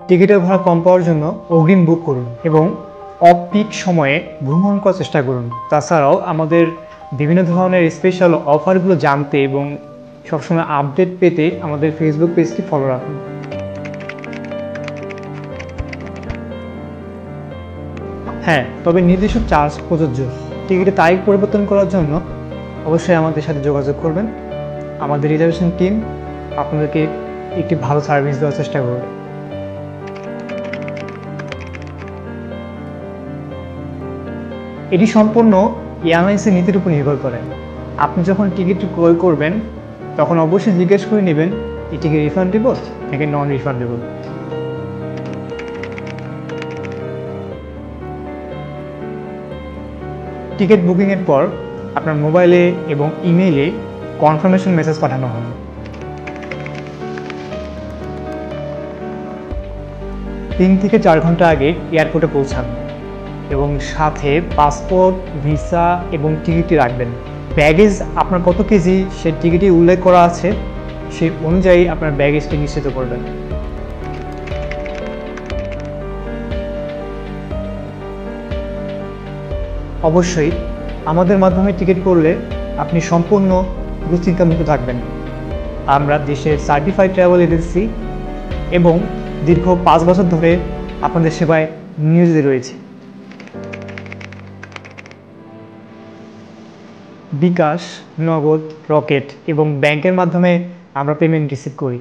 টিকিটের ভাড়া কম পাওয়ার জন্য অগ্রিম বুক করুন এবং অফ পিক সময়ে ভ্রমণ করার চেষ্টা করুন। তাছাড়াও আমাদের বিভিন্ন ধরনের স্পেশাল অফারগুলো জানতে এবং সবসময় আপডেট পেতে আমাদের ফেসবুক পেজটি ফলো রাখুন। হ্যাঁ, তবে নির্দিষ্ট চার্জ প্রযোজ্য। টিকিটের তারিখ পরিবর্তন করার জন্য অবশ্যই আমাদের সাথে যোগাযোগ করবেন। আমাদের রিজার্ভেশন টিম আপনাদেরকে একটি ভালো সার্ভিস দেওয়ার চেষ্টা করবে। এটি সম্পূর্ণ এয়ারলাইন্সের নীতির উপর নির্ভর করে। আপনি যখন টিকিটটি ক্রয় করবেন তখন অবশ্যই জিজ্ঞেস করে নেবেন এটি কি রিফান্ডেবল নাকি নন রিফান্ডেবল। টিকিট বুকিংয়ের পর আপনার মোবাইলে এবং ইমেইলে কনফার্মেশন মেসেজ পাঠানো হবে। 3 থেকে 4 ঘন্টা আগে এয়ারপোর্টে পৌঁছান এবং সাথে পাসপোর্ট, ভিসা এবং টিকিটটি রাখবেন। ব্যাগেজ আপনার কত কেজি সে টিকিটে উল্লেখ করা আছে, সেই অনুযায়ী আপনার ব্যাগেজটি নিশ্চিত করবেন। অবশ্যই আমাদের মাধ্যমে টিকিট করলে আপনি সম্পূর্ণ দুশ্চিন্তামুক্ত থাকবেন। আমরা দেশের সার্টিফাইড ট্রাভেল এজেন্সি এবং দীর্ঘ 5 বছর ধরে আপনাদের সেবায় নিয়োজিত রয়েছে। বিকাশ, নগদ, রকেট এবং ব্যাংকের মাধ্যমে আমরা পেমেন্ট রিসিভ করি।